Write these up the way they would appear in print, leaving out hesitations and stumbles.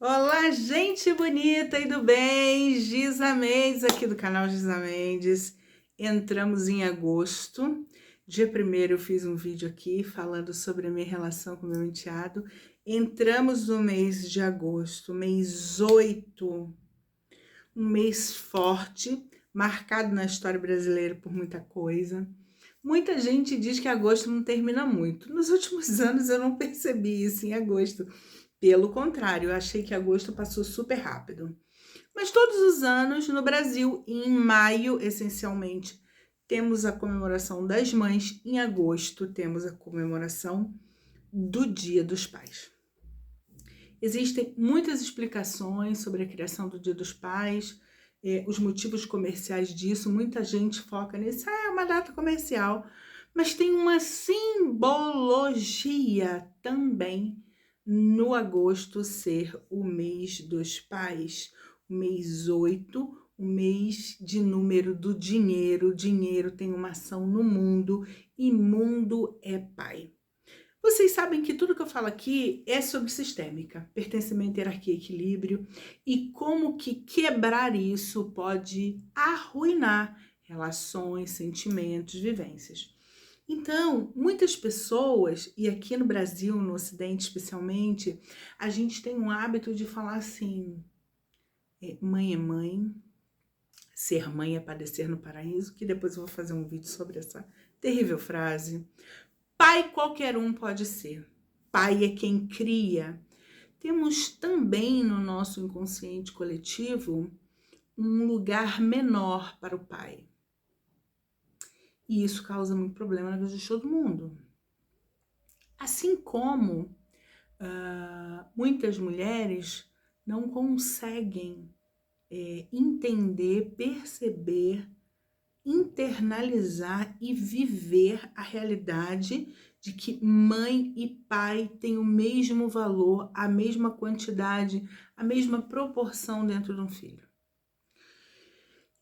Olá, gente bonita e do bem, Giza Mendes, aqui do canal Giza Mendes. Entramos em agosto. Dia 1º eu fiz um vídeo aqui falando sobre a minha relação com meu enteado. Entramos no mês de agosto, mês 8, um mês forte, marcado na história brasileira por muita coisa. Muita gente diz que agosto não termina muito. Nos últimos anos eu não percebi isso em agosto. Pelo contrário, eu achei que agosto passou super rápido. Mas todos os anos, no Brasil, em maio, essencialmente, temos a comemoração das mães. Em agosto, temos a comemoração do Dia dos Pais. Existem muitas explicações sobre a criação do Dia dos Pais, os motivos comerciais disso. Muita gente foca nisso, é uma data comercial. Mas tem uma simbologia também no agosto ser o mês dos pais, o mês 8, o mês de número do dinheiro. Dinheiro tem uma ação no mundo e mundo é pai. Vocês sabem que tudo que eu falo aqui é sobre sistêmica, pertencimento, hierarquia, equilíbrio e como que quebrar isso pode arruinar relações, sentimentos, vivências. Então, muitas pessoas, e aqui no Brasil, no Ocidente especialmente, a gente tem um hábito de falar assim, mãe é mãe, ser mãe é padecer no paraíso, que depois eu vou fazer um vídeo sobre essa terrível frase. Pai qualquer um pode ser, pai é quem cria. Temos também no nosso inconsciente coletivo um lugar menor para o pai. E isso causa muito problema na vida de todo mundo. Assim como muitas mulheres não conseguem entender, perceber, internalizar e viver a realidade de que mãe e pai têm o mesmo valor, a mesma quantidade, a mesma proporção dentro de um filho.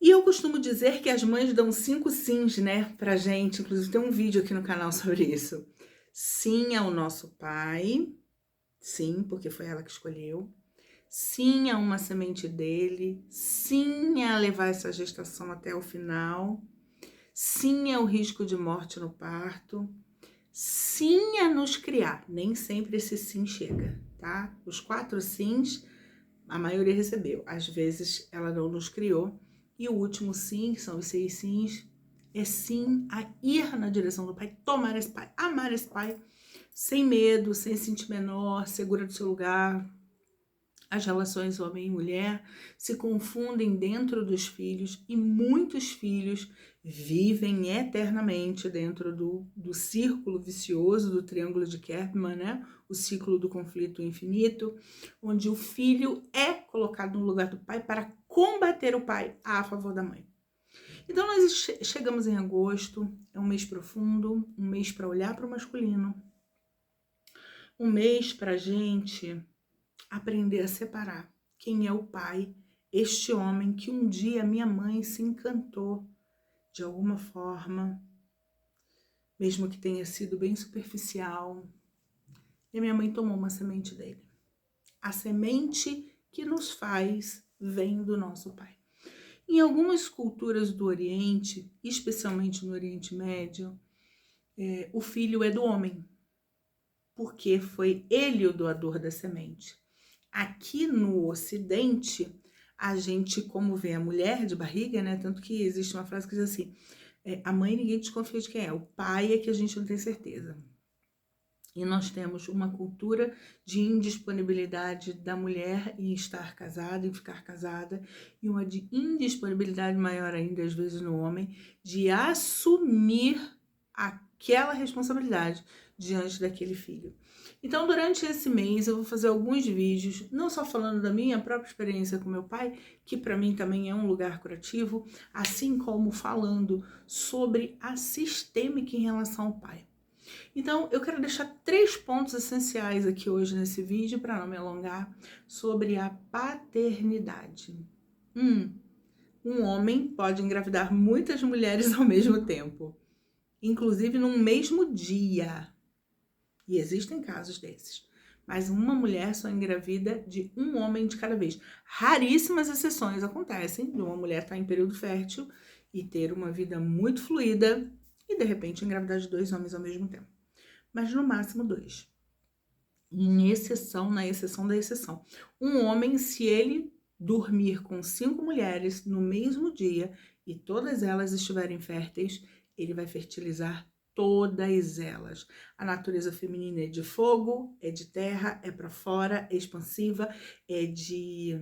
E eu costumo dizer que as mães dão 5 sims, né, pra gente. Inclusive tem um vídeo aqui no canal sobre isso. Sim ao nosso pai, sim, porque foi ela que escolheu. Sim a uma semente dele, sim a levar essa gestação até o final, sim ao risco de morte no parto, sim a nos criar. Nem sempre esse sim chega, tá? Os 4 sims, a maioria recebeu. Às vezes ela não nos criou. E o último sim, que são os 6 sims, é sim a ir na direção do pai, tomar esse pai, amar esse pai, sem medo, sem se sentir menor, segura do seu lugar. As relações homem e mulher se confundem dentro dos filhos e muitos filhos vivem eternamente dentro do círculo vicioso, do triângulo de Kerpman, né? O ciclo do conflito infinito, onde o filho é colocado no lugar do pai para combater o pai a favor da mãe. Então nós chegamos em agosto, é um mês profundo, um mês para olhar para o masculino, um mês para a gente aprender a separar quem é o pai, este homem que um dia minha mãe se encantou de alguma forma, mesmo que tenha sido bem superficial, e a minha mãe tomou uma semente dele. A semente que nos faz vem do nosso pai. Em algumas culturas do Oriente, especialmente no Oriente Médio, o filho é do homem, porque foi ele o doador da semente. Aqui no Ocidente, a gente, como vê a mulher de barriga, né? Tanto que existe uma frase que diz assim, a mãe ninguém desconfia de quem é, o pai é que a gente não tem certeza. E nós temos uma cultura de indisponibilidade da mulher em estar casada, em ficar casada, e uma de indisponibilidade maior ainda, às vezes, no homem, de assumir aquela responsabilidade diante daquele filho. Então, durante esse mês, eu vou fazer alguns vídeos, não só falando da minha própria experiência com meu pai, que para mim também é um lugar curativo, assim como falando sobre a sistêmica em relação ao pai. Então, eu quero deixar 3 pontos essenciais aqui hoje nesse vídeo, para não me alongar, sobre a paternidade. Um homem pode engravidar muitas mulheres ao mesmo tempo, inclusive num mesmo dia. E existem casos desses. mas uma mulher só engravida de um homem de cada vez. Raríssimas exceções acontecem de uma mulher estar em período fértil e ter uma vida muito fluida e, de repente, engravidar de 2 homens ao mesmo tempo. Mas, no máximo, 2. Em exceção, na exceção da exceção. Um homem, se ele dormir com 5 mulheres no mesmo dia e todas elas estiverem férteis, ele vai fertilizar todas elas. A natureza feminina é de fogo, é de terra, é para fora, é expansiva, é de...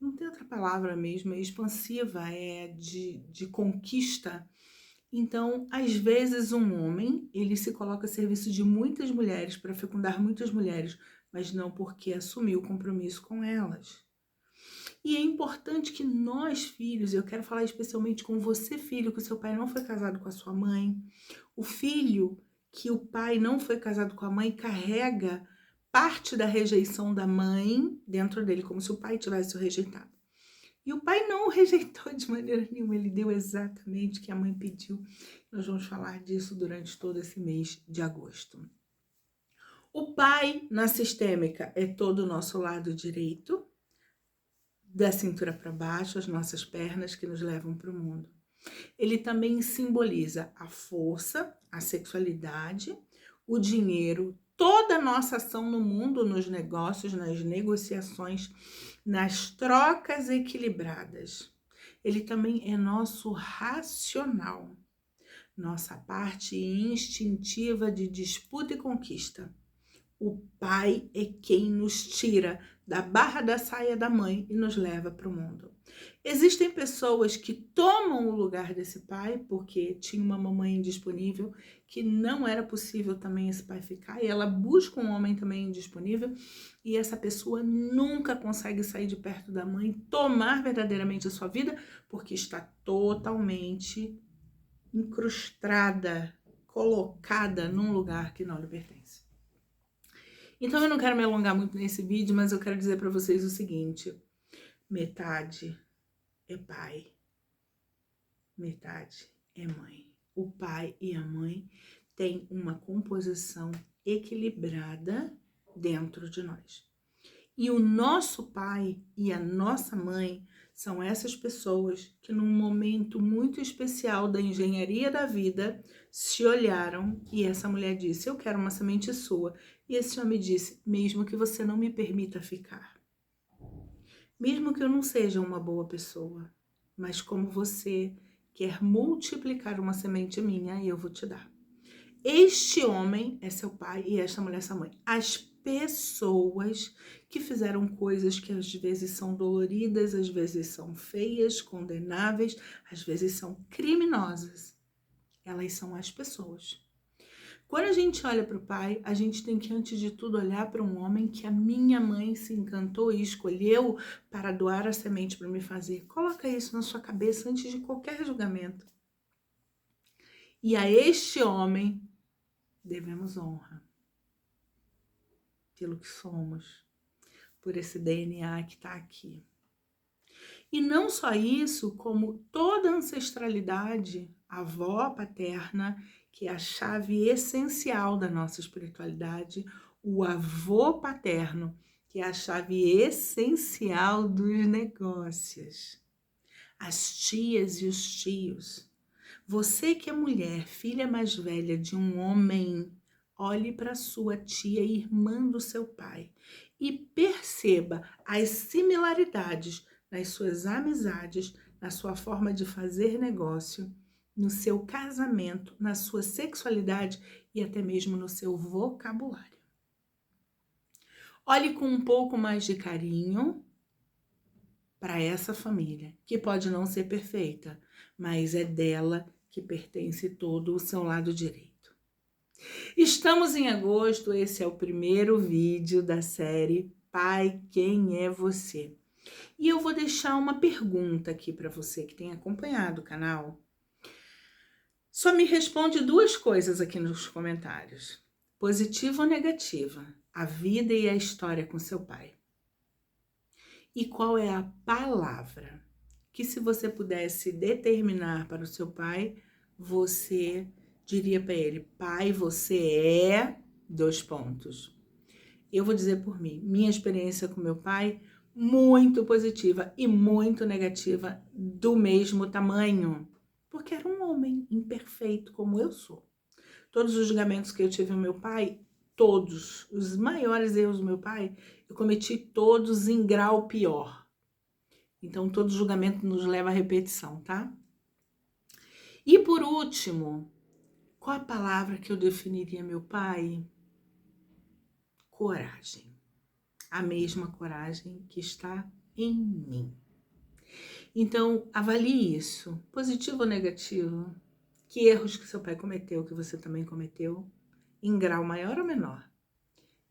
não tem outra palavra mesmo, é expansiva, é de conquista. Então, às vezes, um homem, ele se coloca a serviço de muitas mulheres para fecundar muitas mulheres, mas não porque assumiu o compromisso com elas. E é importante que nós, filhos, eu quero falar especialmente com você, filho, que o seu pai não foi casado com a sua mãe, o filho que o pai não foi casado com a mãe carrega parte da rejeição da mãe dentro dele, como se o pai tivesse o rejeitado. E o pai não o rejeitou de maneira nenhuma, ele deu exatamente o que a mãe pediu. Nós vamos falar disso durante todo esse mês de agosto. O pai, na sistêmica, é todo o nosso lado direito, da cintura para baixo, as nossas pernas que nos levam para o mundo. Ele também simboliza a força, a sexualidade, o dinheiro, toda a nossa ação no mundo, nos negócios, nas negociações, nas trocas equilibradas. Ele também é nosso racional, nossa parte instintiva de disputa e conquista. O pai é quem nos tira da barra da saia da mãe e nos leva para o mundo. Existem pessoas que tomam o lugar desse pai porque tinha uma mamãe indisponível, que não era possível também esse pai ficar, e ela busca um homem também indisponível, e essa pessoa nunca consegue sair de perto da mãe, tomar verdadeiramente a sua vida, porque está totalmente incrustada, colocada num lugar que não lhe pertence. Então eu não quero me alongar muito nesse vídeo, mas eu quero dizer para vocês o seguinte: metade é pai, metade é mãe. O pai e a mãe têm uma composição equilibrada dentro de nós. E o nosso pai e a nossa mãe são essas pessoas que num momento muito especial da engenharia da vida se olharam e essa mulher disse: eu quero uma semente sua. E esse homem disse: mesmo que você não me permita ficar, mesmo que eu não seja uma boa pessoa, mas como você quer multiplicar uma semente minha, eu vou te dar. Este homem é seu pai e esta mulher é sua mãe. As pessoas que fizeram coisas que às vezes são doloridas, às vezes são feias, condenáveis, às vezes são criminosas. Elas são as pessoas. Quando a gente olha para o pai, a gente tem que, antes de tudo, olhar para um homem que a minha mãe se encantou e escolheu para doar a semente para me fazer. Coloca isso na sua cabeça antes de qualquer julgamento. E a este homem devemos honra pelo que somos, por esse DNA que está aqui. E não só isso, como toda a ancestralidade, a avó paterna, que é a chave essencial da nossa espiritualidade, o avô paterno, que é a chave essencial dos negócios, as tias e os tios. Você que é mulher, filha mais velha de um homem, olhe para sua tia e irmã do seu pai e perceba as similaridades nas suas amizades, na sua forma de fazer negócio, no seu casamento, na sua sexualidade e até mesmo no seu vocabulário. Olhe com um pouco mais de carinho para essa família, que pode não ser perfeita, mas é dela que pertence todo o seu lado direito. Estamos em agosto, esse é o primeiro vídeo da série Pai, Quem é Você? E eu vou deixar uma pergunta aqui para você que tem acompanhado o canal. Só me responde 2 coisas aqui nos comentários. Positiva ou negativa? A vida e a história com seu pai. E qual é a palavra que, se você pudesse determinar para o seu pai, você diria para ele: pai, você é... Eu vou dizer por mim, minha experiência com meu pai, muito positiva e muito negativa, do mesmo tamanho. Porque era um homem imperfeito como eu sou. Todos os julgamentos que eu tive no meu pai, todos, os maiores erros do meu pai, eu cometi todos em grau pior. Então, todo julgamento nos leva à repetição, tá? E por último, qual a palavra que eu definiria meu pai? Coragem. A mesma coragem que está em mim. Então, avalie isso, positivo ou negativo. Que erros que seu pai cometeu, que você também cometeu, em grau maior ou menor.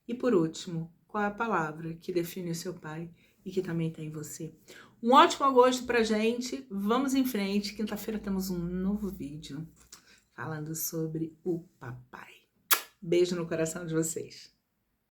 E por último, qual é a palavra que define o seu pai e que também está em você. Um ótimo agosto pra gente, vamos em frente, quinta-feira temos um novo vídeo falando sobre o papai. Beijo no coração de vocês.